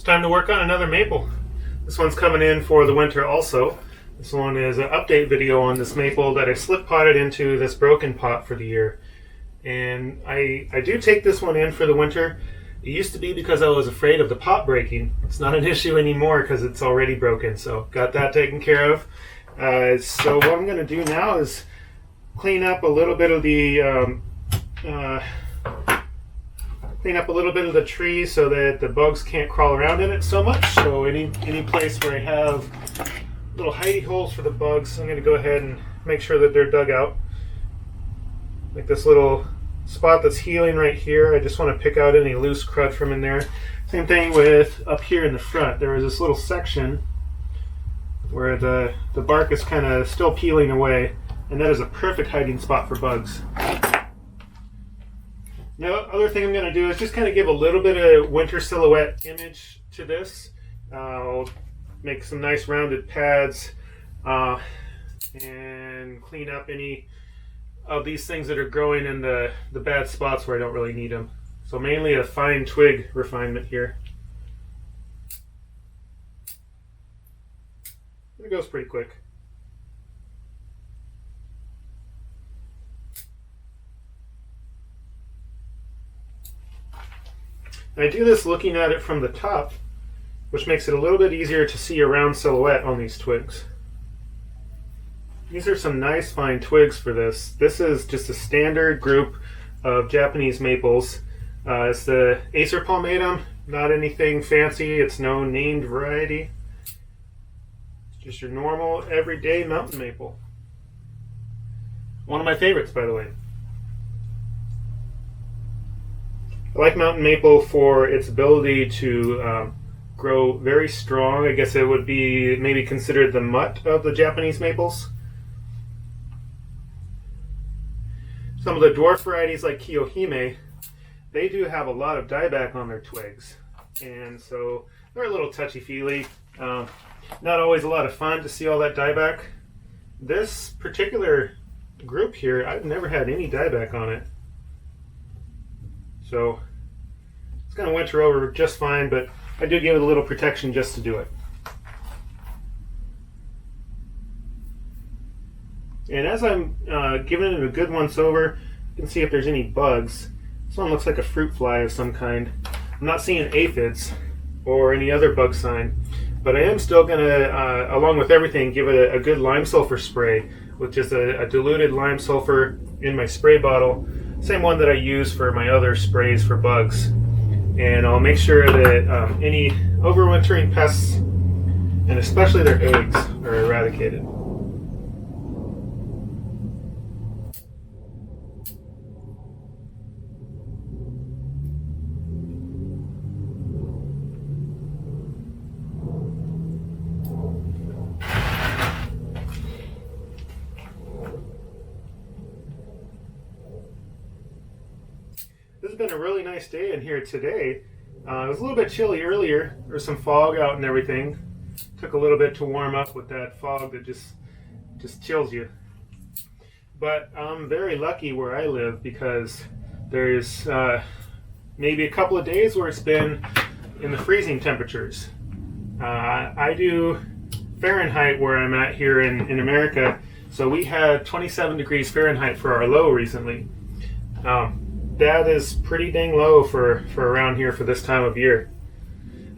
It's time to work on another maple. This one's coming in for the winter also. This one is an update video on this maple that I slip potted into this broken pot for the year. And I do take this one in for the winter. It used to be because I was afraid of the pot breaking. It's not an issue anymore because it's already broken, so got that taken care of. So what I'm going to do now is clean up a little bit of the tree so that the bugs can't crawl around in it so much. So any place where I have little hidey holes for the bugs, I'm going to go ahead and make sure that they're dug out. Like this little spot that's healing right here, I just want to pick out any loose crud from in there. Same thing with up here in the front. There was this little section where the bark is kind of still peeling away, and that is a perfect hiding spot for bugs. Now, other thing I'm going to do is just kind of give a little bit of winter silhouette image to this. I'll make some nice rounded pads and clean up any of these things that are growing in the bad spots where I don't really need them. So mainly a fine twig refinement here. It goes pretty quick. And I do this looking at it from the top, which makes it a little bit easier to see a round silhouette on these twigs. These are some nice fine twigs for this. This is just a standard group of Japanese maples. It's the Acer palmatum, not anything fancy. It's no named variety. It's just your normal, everyday mountain maple. One of my favorites, by the way. I like mountain maple for its ability to grow very strong. I guess it would be maybe considered the mutt of the Japanese maples. Some of the dwarf varieties like Kiyohime, they do have a lot of dieback on their twigs, and so they're a little touchy-feely. Not always a lot of fun to see all that dieback. This particular group here, I've never had any dieback on it, so it's going to winter over just fine, but I do give it a little protection just to do it. And as I'm giving it a good once over, you can see if there's any bugs. This one looks like a fruit fly of some kind. I'm not seeing aphids or any other bug sign, but I am still going to, along with everything, give it a good lime sulfur spray with just a diluted lime sulfur in my spray bottle. Same one that I use for my other sprays for bugs. And I'll make sure that any overwintering pests, and especially their eggs, are eradicated. This has been a really nice day in here today. It was a little bit chilly earlier. There was some fog out and everything. Took a little bit to warm up with that fog that just chills you. But I'm very lucky where I live because there's maybe a couple of days where it's been in the freezing temperatures. I do Fahrenheit where I'm at here in America, so we had 27 degrees Fahrenheit for our low recently. That is pretty dang low for around here for this time of year.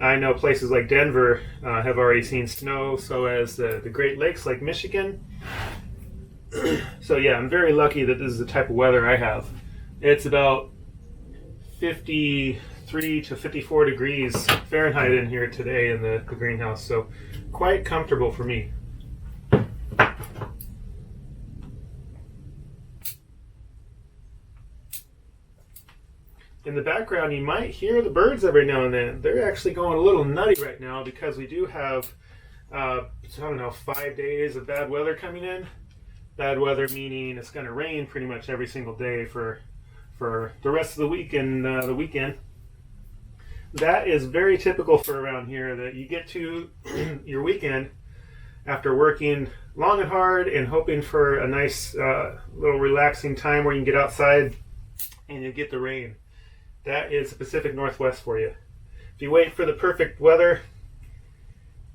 I know places like Denver have already seen snow, so has the Great Lakes like Michigan. So yeah, I'm very lucky that this is the type of weather I have. It's about 53 to 54 degrees Fahrenheit in here today in the greenhouse, so quite comfortable for me. In the background, you might hear the birds every now and then. They're actually going a little nutty right now because we do have, I don't know, 5 days of bad weather coming in. Bad weather meaning it's going to rain pretty much every single day for the rest of the week and the weekend. That is very typical for around here, that you get to your weekend after working long and hard and hoping for a nice little relaxing time where you can get outside and you get the rain. That is the Pacific Northwest for you. If you wait for the perfect weather,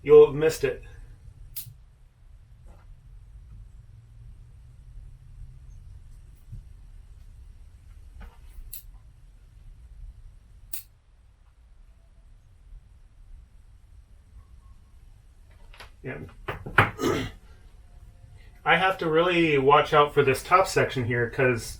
you'll have missed it. Yeah. I have to really watch out for this top section here because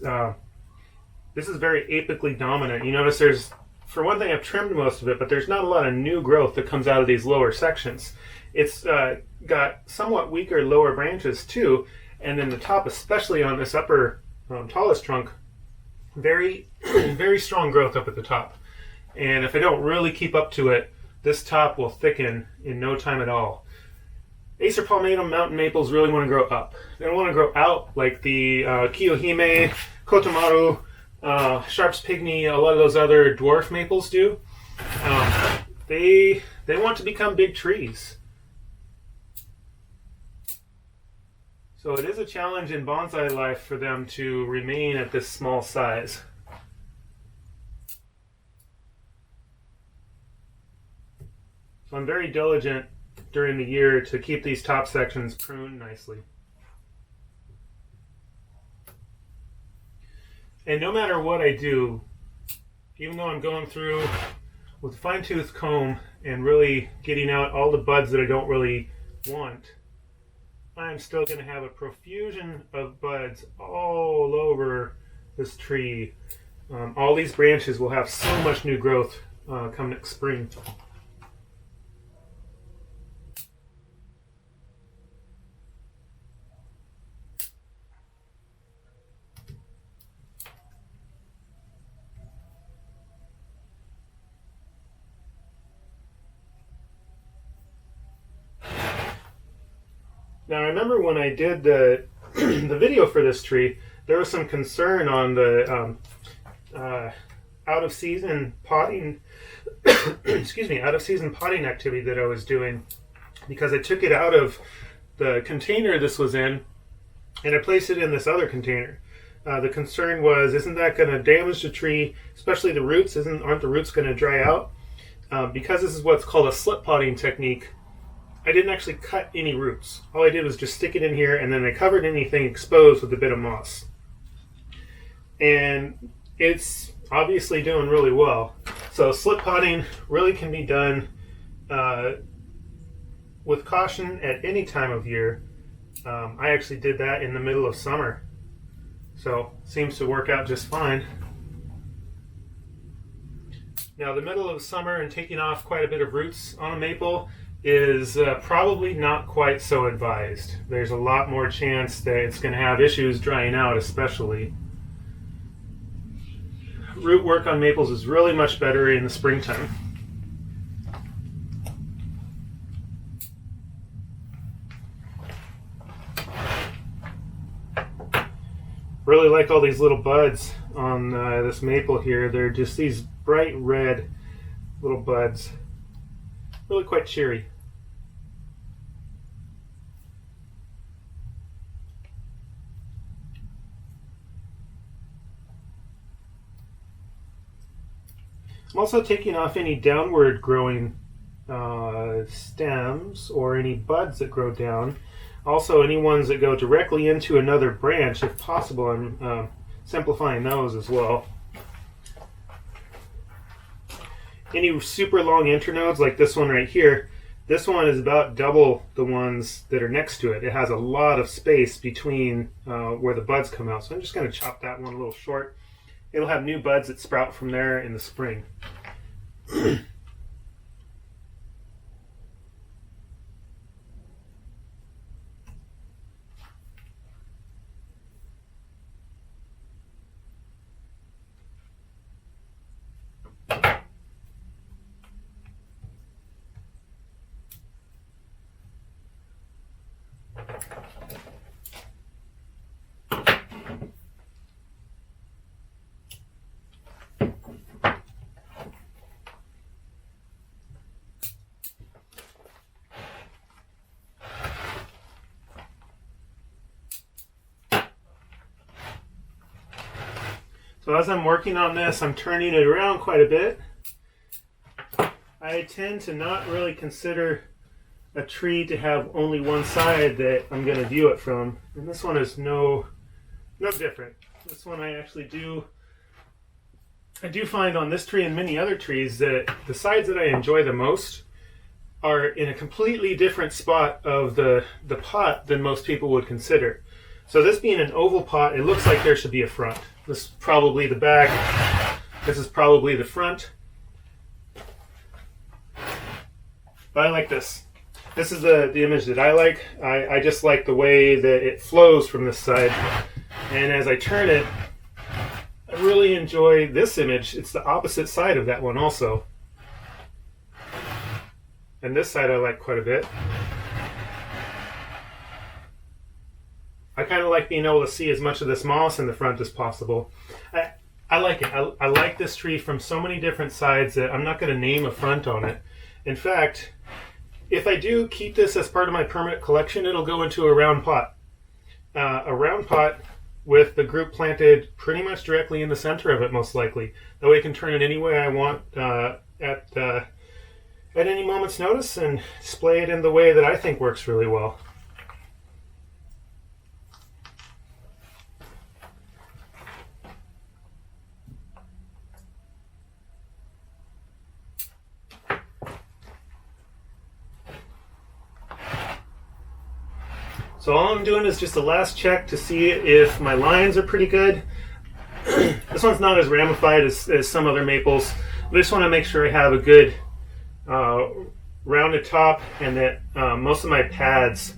this is very apically dominant. You notice there's, for one thing, I've trimmed most of it, but there's not a lot of new growth that comes out of these lower sections. It's got somewhat weaker lower branches too, and then the top, especially on this upper tallest trunk, very, very strong growth up at the top. And if I don't really keep up to it, this top will thicken in no time at all. Acer palmatum mountain maples really want to grow up. They don't want to grow out like the Kiyohime, Kotomaru, Sharp's Pygmy, a lot of those other dwarf maples do. They want to become big trees. So it is a challenge in bonsai life for them to remain at this small size. So I'm very diligent during the year to keep these top sections pruned nicely. And no matter what I do, even though I'm going through with a fine-tooth comb and really getting out all the buds that I don't really want, I'm still going to have a profusion of buds all over this tree. All these branches will have so much new growth come next spring. Now I remember when I did the the video for this tree, there was some concern on the out of season potting excuse me, out of season potting activity that I was doing, because I took it out of the container this was in and I placed it in this other container. The concern was, isn't that going to damage the tree, especially the roots? Aren't the roots going to dry out? Because this is what's called a slip potting technique, I didn't actually cut any roots. All I did was just stick it in here, and then I covered anything exposed with a bit of moss. And it's obviously doing really well. So slip potting really can be done with caution at any time of year. I actually did that in the middle of summer. So seems to work out just fine. Now the middle of summer and taking off quite a bit of roots on a maple is probably not quite so advised. There's a lot more chance that it's going to have issues drying out, especially. Root work on maples is really much better in the springtime. Really like all these little buds on this maple here. They're just these bright red little buds. Really quite cheery. I'm also taking off any downward growing stems or any buds that grow down. Also any ones that go directly into another branch, if possible. I'm simplifying those as well. Any super long internodes like this one right here, this one is about double the ones that are next to it. It has a lot of space between where the buds come out. So I'm just going to chop that one a little short. It'll have new buds that sprout from there in the spring. So as I'm working on this, I'm turning it around quite a bit. I I tend to not really consider a tree to have only one side that I'm going to view it from, and this one is no different. This one I do find on this tree and many other trees that the sides that I enjoy the most are in a completely different spot of the pot than most people would consider. So this being an oval pot, it looks like there should be a front. This is probably the back. This is probably the front. But I like this. This is the image that I like. I just like the way that it flows from this side. And as I turn it, I really enjoy this image. It's the opposite side of that one also. And this side I like quite a bit. I kind of like being able to see as much of this moss in the front as possible. I like it. I like this tree from so many different sides that I'm not going to name a front on it. In fact, if I do keep this as part of my permanent collection, it'll go into a round pot. A round pot with the group planted pretty much directly in the center of it, most likely. That way I can turn it any way I want at any moment's notice and display it in the way that I think works really well. So all I'm doing is just a last check to see if my lines are pretty good. This one's not as ramified as some other maples. I just want to make sure I have a good rounded top and that most of my pads,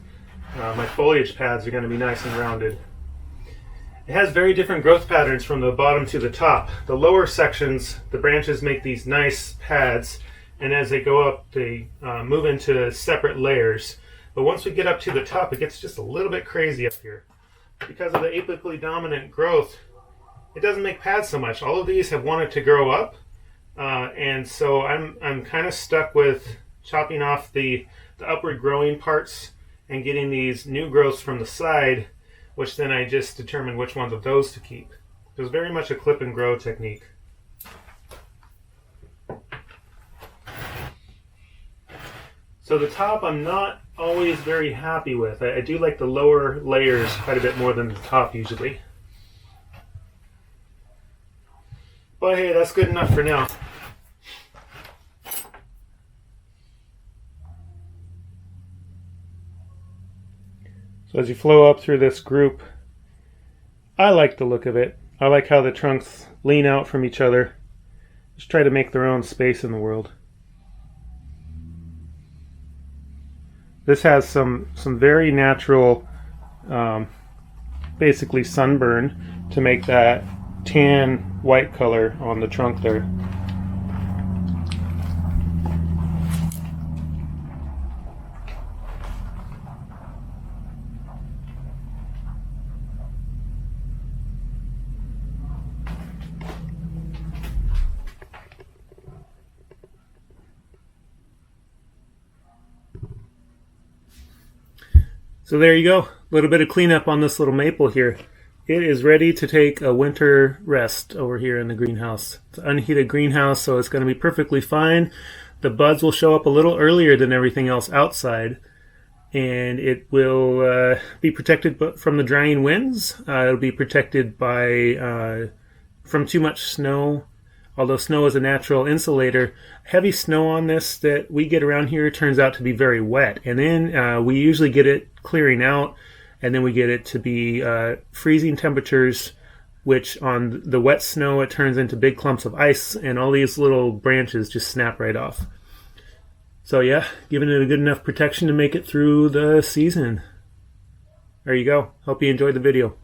my foliage pads, are going to be nice and rounded. It has very different growth patterns from the bottom to the top. The lower sections, the branches make these nice pads, and as they go up, they move into separate layers. But once we get up to the top, it gets just a little bit crazy up here. Because of the apically dominant growth, it doesn't make pads so much. All of these have wanted to grow up, and so I'm kind of stuck with chopping off the upward growing parts and getting these new growths from the side, which then I just determine which ones of those to keep. It was very much a clip and grow technique. So the top I'm not always very happy with. I do like the lower layers quite a bit more than the top usually. But hey, that's good enough for now. So as you flow up through this group, I like the look of it. I like how the trunks lean out from each other. Just try to make their own space in the world. This has some very natural, basically sunburn to make that tan white color on the trunk there. So there you go, a little bit of cleanup on this little maple here. It is ready to take a winter rest over here in the greenhouse. It's an unheated greenhouse, so it's going to be perfectly fine. The buds will show up a little earlier than everything else outside, and it will be protected from the drying winds. It'll be protected by from too much snow. Although snow is a natural insulator, heavy snow on this that we get around here turns out to be very wet. And then we usually get it clearing out, and then we get it to be freezing temperatures, which on the wet snow it turns into big clumps of ice, and all these little branches just snap right off. So yeah, giving it a good enough protection to make it through the season. There you go. Hope you enjoyed the video.